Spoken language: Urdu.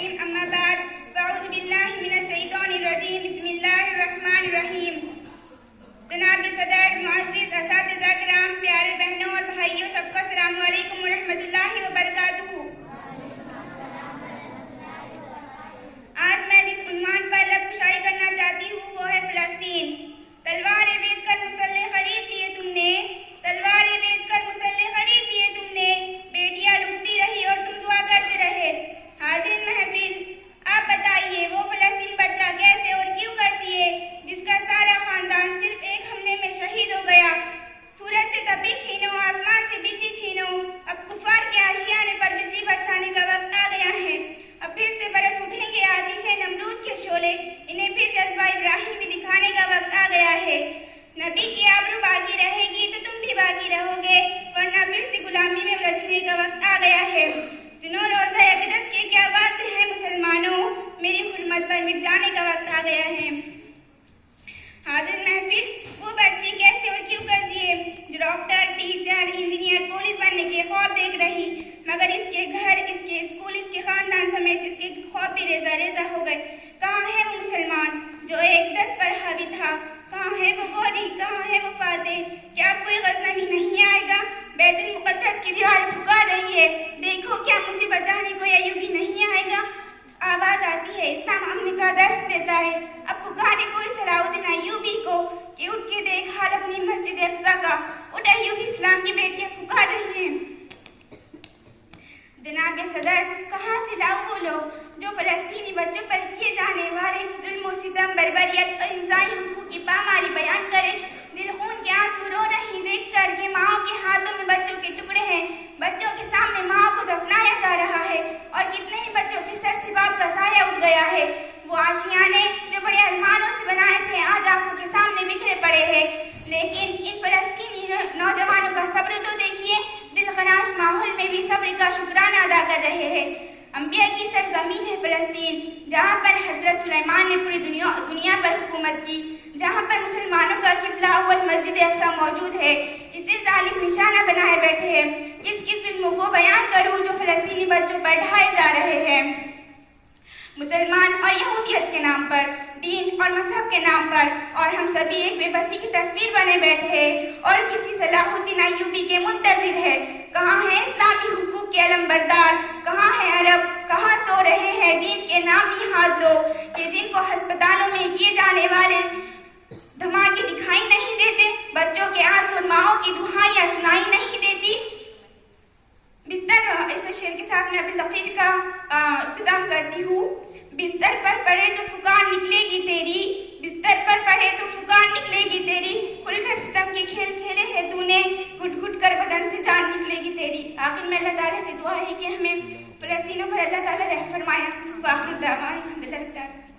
الکریم اما بعد فاعوذ باللہ من الشیطان الرجیم بسم اللہ الرحمن الرحیم۔ جناب صدر، معزز اساتذہ کرام، پیارے بہنوں اور بھائیوں، سب کو السلام علیکم ورحمۃ اللہ وبرکاتہ۔ آج میں جس عنوان پر لب کشائی کرنا چاہتی ہوں وہ ہے فلسطین۔ تلواریں بیچ کر مسلح خرید لیے تم نے، تلواریں بیچ کر مسلح خرید لیے تم نے، بیٹیاں لٹتی رہی اور تم دعا کرتے رہے۔ حاضرین محفل، آپ بتائیے وہ فلسطین بچہ کیسے اور کیوں کرچیے جس کا سارا خاندان صرف ایک حملے میں شہید ہو گیا۔ سورج سے تپی چھینو، آسمان سے بجلی چھینو، اب کفار کے آشیانے پر بجلی برسانے کا وقت آ گیا ہے۔ اب پھر سے برس اٹھیں گے آتش نمرود کے شعلے، انہیں پھر جذبہ ابراہیمی دکھانے کا وقت آ گیا ہے۔ نبی کی آبرو باقی رہے گی تو تم بھی باقی رہو گے، ورنہ پھر سے غلامی میں الجھنے کا وقت آ گیا ہے۔ سنو روزہ اقدس کے کیا بات ہے مسلمانوں، میری حرمت پر مٹ جانے کا وقت آ گیا ہے۔ حاضر محفل، وہ بچی کیسے اور کیوں کرجیے جو ڈاکٹر، ٹیچر، انجینئر، پولیس بننے کے خواب دیکھ رہی، مگر اس کے گھر، اس کے اسکول، اس کے خاندان سمیت اس کے خواب بھی ریزہ ریزہ ہو گئے۔ کہاں ہے وہ مسلمان جو ایک دست پر حاوی تھا؟ کہاں ہے وہ گوری؟ کہاں ہے وہ فاتح؟ کیا کوئی غزنوی نہیں آئے گا؟ بیت المقدس کی دیوار پکار رہی ہے، دیکھو کیا مجھے بچانے کوئی ایوبی نہیں آئے گا؟ آواز آتی ہے، اسلام امن کا درس دیتا ہے، اب پکارے کوئی صلاح الدین ایوبی کو کہ اٹھ کے دیکھ حال اپنی مسجد اقصیٰ کا، اٹھ ایوبی، اسلام کی بیٹیاں پکار رہی ہیں۔ جناب صدر، کہاں سے لاؤ وہ لوگ جو فلسطینی بچوں پر کیے جانے والے ظلم و ستم، بربریت اور انسانی حقوق کی پامالی بیان کرے؟ دل خون کے آنسو رو رہی دیکھ کر کہ ماؤں کے ہاتھوں میں بچوں کے ٹکڑے ہیں، بچوں کے سامنے ماں کو دفنایا جا رہا ہے، اور کتنے ہی بچوں کے سر سے باپ کا سایہ اٹھ گیا ہے۔ وہ آشیانے جو بڑے ارمانوں سے بنائے تھے آج آنکھوں کے سامنے بکھرے پڑے ہیں۔ لیکن ان فلسطینی نوجوانوں کا صبر تو دیکھیے، دل خراش ماحول میں بھی صبر کا شکرانہ ادا کر رہے ہیں۔ انبیاء کی سرزمین ہے فلسطین، جہاں پر حضرت سلیمان نے پوری دنیا پر حکومت کی، جہاں پر مسلمانوں کا قبلہ اول مسجد اقصیٰ موجود ہے۔ اسے ظالم نشانہ بنائے بیٹھے ہیں۔ کس کس ظلموں کو بیان کروں جو فلسطینی بچوں پر ڈھائے جا رہے ہیں؟ مسلمان اور یہودیت کے نام پر، دین اور مذہب کے نام پر، اور ہم سبھی ایک بے بسی کی تصویر بنے بیٹھے ہیں اور کسی صلاح الدین ایوبی کے منتظر ہے۔ کہاں ہیں اسلامی حقوق کے علم بردار؟ کہاں ہیں عرب؟ کہاں سو رہے ہیں دین کے نامی ہاتھ لوگ کہ جن کو ہسپتالوں میں کیے جانے والے دھماکے دکھائی نہیں دیتے، بچوں کے آنسو اور ماؤں کی دہائیاں سنائی نہیں دیتی؟ بستر، اس شعر کے ساتھ میں اپنی تقریر کا اختتام کرتی ہوں۔ بستر پر پڑے تو فقان نکلے گی تیری، بستر پر پڑے تو فقان نکلے گی تیری، کھل کر ستم کے کھیل کھیلے ہے تو نے، گھٹ گھٹ کر بدن سے جان نکلے گی تیری۔ آخر میں اللہ تعالیٰ سے دعا ہے کہ ہمیں فلسطینوں پر اللہ تعالیٰ رحم فرمائے۔ وآخر دعوانا الحمدللہ رب العالمین۔